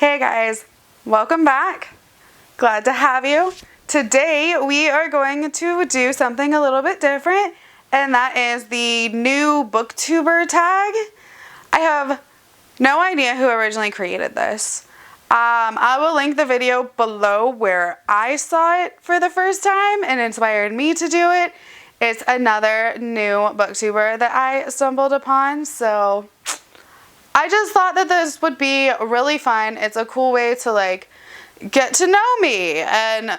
Hey guys, welcome back. Glad to have you. Today we are going to do something a little bit different, and that is the new Booktuber tag. I have no idea who originally created this. I will link the video below where I saw it for the first time and inspired me to do it. It's another new booktuber that I stumbled upon, so I just thought that this would be really fun. It's a cool way to get to know me, and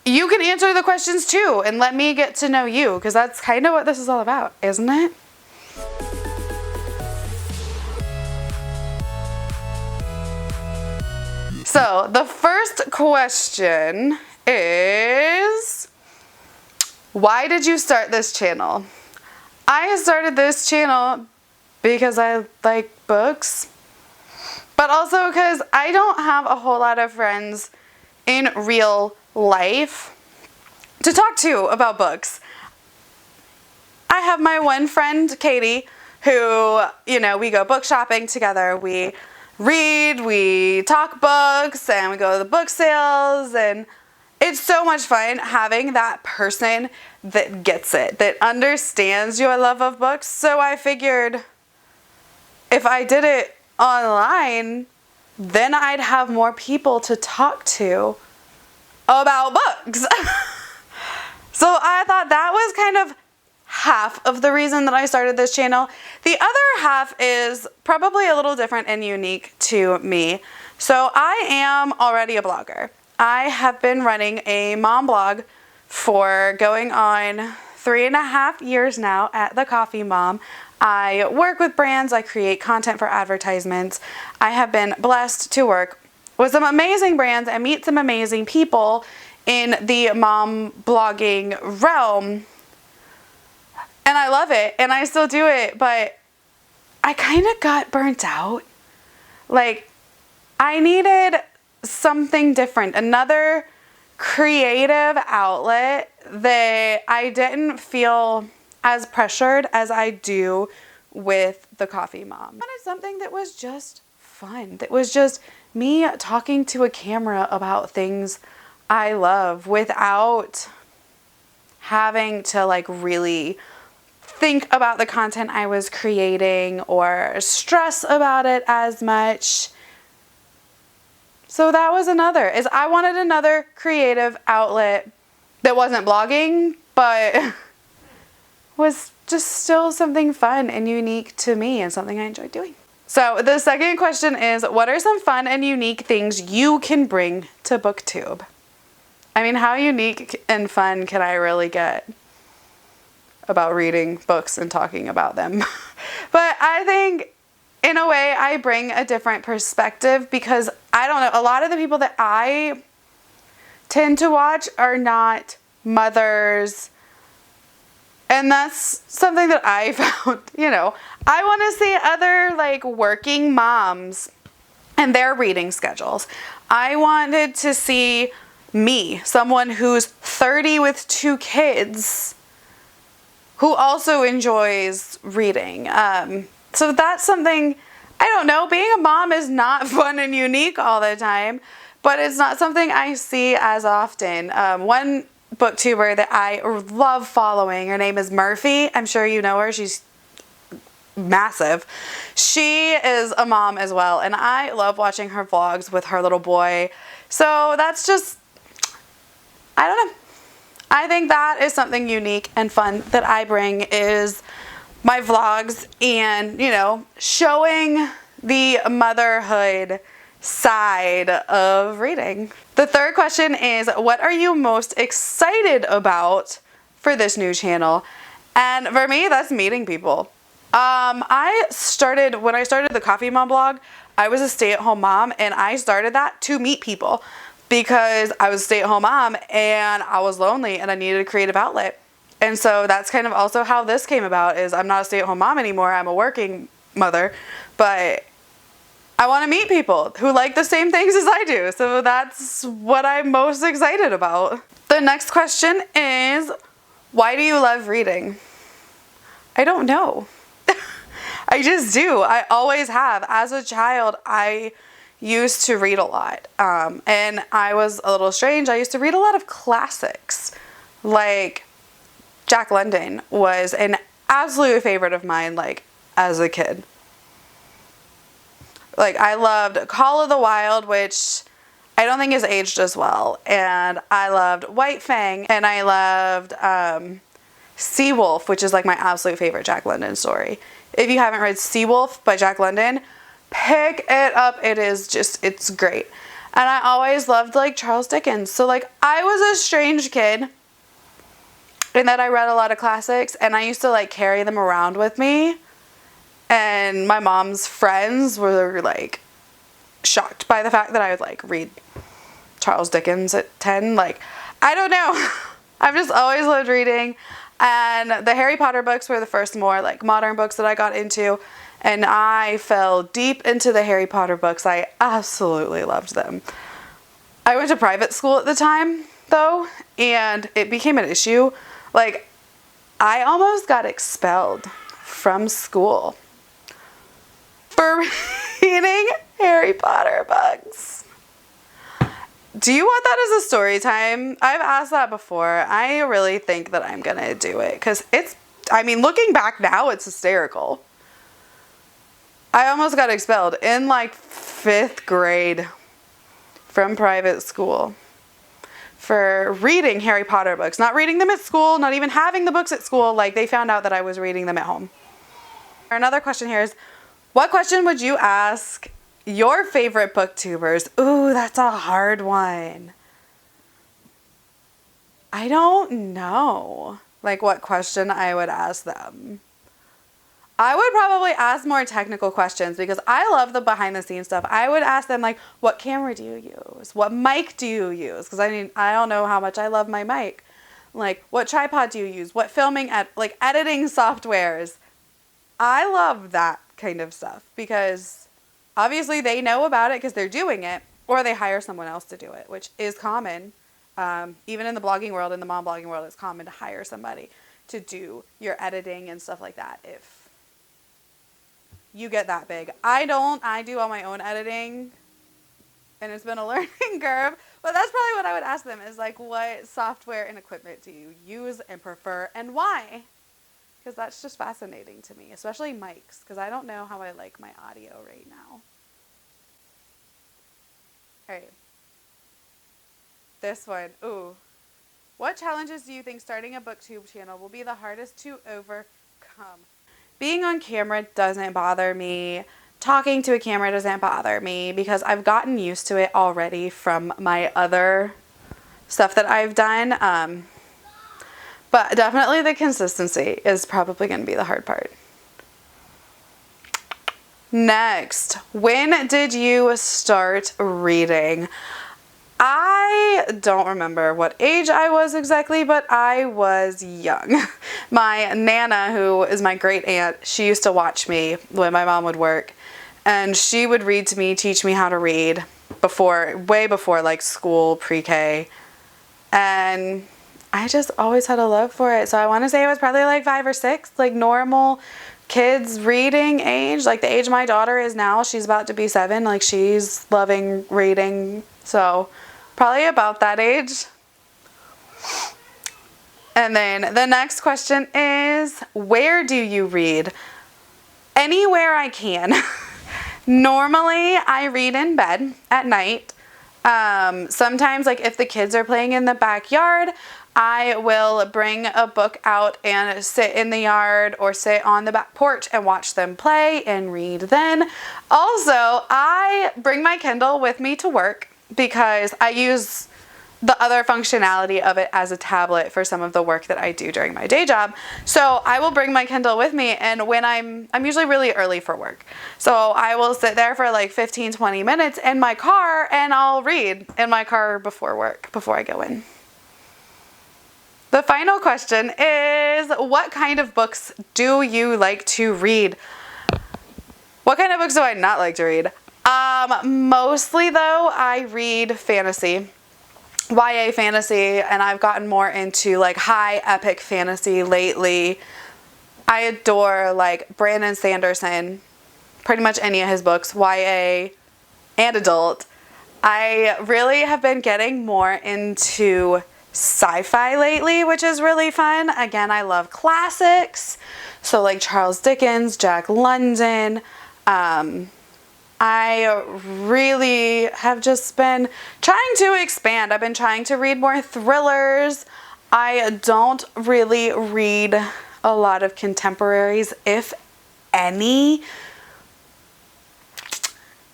you can answer the questions too and let me get to know you, because that's kind of what this is all about, isn't it? So the first question is, why did you start this channel? I started this channel because I like books, but also because I don't have a whole lot of friends in real life to talk to about books. I have my one friend, Katie, who, we go book shopping together. We read, we talk books, and we go to the book sales, and it's so much fun having that person that gets it, that understands your love of books. So I figured if I did it online, then I'd have more people to talk to about books. So I thought that was kind of half of the reason that I started this channel. The other half is probably a little different and unique to me. So I am already a blogger. I have been running a mom blog for going on 3.5 years now at The Coffee Mom. I work with brands, I create content for advertisements. I have been blessed to work with some amazing brands and meet some amazing people in the mom blogging realm. And I love it, and I still do it, but I kind of got burnt out. I needed something different, another creative outlet that I didn't feel as pressured as I do with The Coffee Mom. I wanted something that was just fun, that was just me talking to a camera about things I love without having to really think about the content I was creating or stress about it as much. So that was I wanted another creative outlet that wasn't blogging, but was just still something fun and unique to me and something I enjoyed doing. So the second question is, what are some fun and unique things you can bring to BookTube? I mean, how unique and fun can I really get about reading books and talking about them? But I think in a way I bring a different perspective, because I don't know, a lot of the people that I tend to watch are not mothers. And that's something that I found, I want to see other working moms and their reading schedules. I wanted to see me, someone who's 30 with 2 kids, who also enjoys reading. So that's something, I don't know, being a mom is not fun and unique all the time, but it's not something I see as often. One booktuber that I love following, her name is Murphy. I'm sure you know her. She's massive. She is a mom as well, and I love watching her vlogs with her little boy. So that's just, I don't know. I think that is something unique and fun that I bring, is my vlogs and, showing the motherhood side of reading. The third question is, what are you most excited about for this new channel? And for me, that's meeting people. When I started the Coffee Mom blog, I was a stay-at-home mom, and I started that to meet people because I was a stay-at-home mom and I was lonely and I needed a creative outlet. And so that's kind of also how this came about, is I'm not a stay-at-home mom anymore. I'm a working mother, but I want to meet people who like the same things as I do. So that's what I'm most excited about. The next question is, why do you love reading? I don't know. I just do. I always have. As a child, I used to read a lot. And I was a little strange. I used to read a lot of classics. Like Jack London was an absolute favorite of mine, like as a kid. Like I loved Call of the Wild, which I don't think has aged as well. And I loved White Fang, and I loved Seawolf, which is like my absolute favorite Jack London story. If you haven't read Seawolf by Jack London, pick it up. It's great. And I always loved like Charles Dickens. So like I was a strange kid in that I read a lot of classics, and I used to like carry them around with me. And my mom's friends were like shocked by the fact that I would like read Charles Dickens at 10. Like, I don't know. I've just always loved reading. And the Harry Potter books were the first more like modern books that I got into. And I fell deep into the Harry Potter books. I absolutely loved them. I went to private school at the time though, and it became an issue. Like, I almost got expelled from school for reading Harry Potter books. Do you want that as a story time? I've asked that before. I really think that I'm gonna do it because looking back now, it's hysterical. I almost got expelled in like 5th grade from private school for reading Harry Potter books. Not reading them at school, not even having the books at school. Like, they found out that I was reading them at home. Another question here is, what question would you ask your favorite booktubers? Ooh, that's a hard one. I don't know, like, what question I would ask them. I would probably ask more technical questions because I love the behind the scenes stuff. I would ask them like, what camera do you use? What mic do you use? Because I don't know how much I love my mic. Like, what tripod do you use? What filming editing softwares? I love that kind of stuff because obviously they know about it because they're doing it, or they hire someone else to do it, which is common. Even in the blogging world, in the mom blogging world, it's common to hire somebody to do your editing and stuff like that if you get that big. I do all my own editing, and it's been a learning curve, but that's probably what I would ask them is like, what software and equipment do you use and prefer, and why? Because that's just fascinating to me, especially mics, because I don't know how I like my audio right now. All right. This one. Ooh. What challenges do you think starting a booktube channel will be the hardest to overcome? Being on camera doesn't bother me. Talking to a camera doesn't bother me because I've gotten used to it already from my other stuff that I've done. But definitely the consistency is probably going to be the hard part. Next, when did you start reading? I don't remember what age I was exactly, but I was young. My Nana, who is my great aunt, she used to watch me when my mom would work, and she would read to me, teach me how to read way before like school, pre-K, and I just always had a love for it. So I want to say it was probably like 5 or 6, like normal kids reading age, like the age my daughter is now. She's about to be 7, like she's loving reading, so probably about that age. And then the next question is, where do you read? Anywhere I can. Normally I read in bed at night. Sometimes like if the kids are playing in the backyard, I will bring a book out and sit in the yard or sit on the back porch and watch them play and read then. Also, I bring my Kindle with me to work because I use the other functionality of it as a tablet for some of the work that I do during my day job. So I will bring my Kindle with me, and when I'm usually really early for work. So I will sit there for like 15-20 minutes in my car and I'll read in my car before work, before I go in. The final question is, what kind of books do you like to read? What kind of books do I not like to read? Mostly though, I read fantasy, YA fantasy, and I've gotten more into like high epic fantasy lately. I adore like Brandon Sanderson, pretty much any of his books, YA, and adult, I really have been getting more into sci-fi lately, which is really fun. Again, I love classics. So like Charles Dickens, Jack London. I really have just been trying to expand. I've been trying to read more thrillers. I don't really read a lot of contemporaries, if any.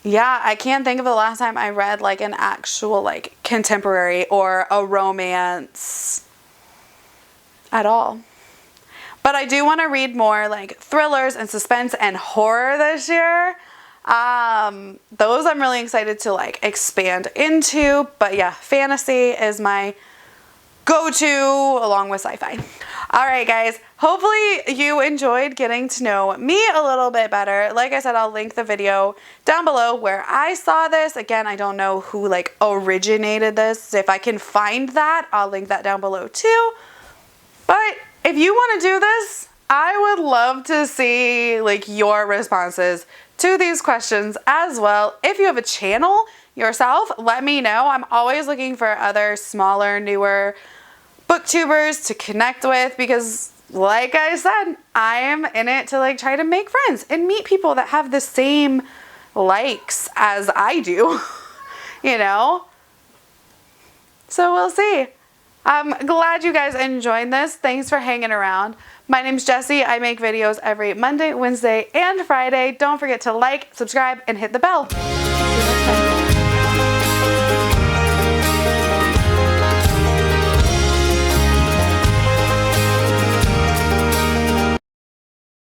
Yeah, I can't think of the last time I read like an actual like contemporary or a romance at all. But I do want to read more like thrillers and suspense and horror this year. Those I'm really excited to like expand into. But yeah, fantasy is my go-to along with sci-fi. All right, guys, hopefully you enjoyed getting to know me a little bit better. Like I said, I'll link the video down below where I saw this. Again, I don't know who like originated this. If I can find that, I'll link that down below too. But if you want to do this, I would love to see like your responses to these questions as well. If you have a channel yourself, let me know. I'm always looking for other smaller, newer booktubers to connect with because like I said, I am in it to like try to make friends and meet people that have the same likes as I do, you know? So we'll see. I'm glad you guys enjoyed this. Thanks for hanging around. My name's Jessie. I make videos every Monday, Wednesday, and Friday. Don't forget to like, subscribe, and hit the bell. See you next time.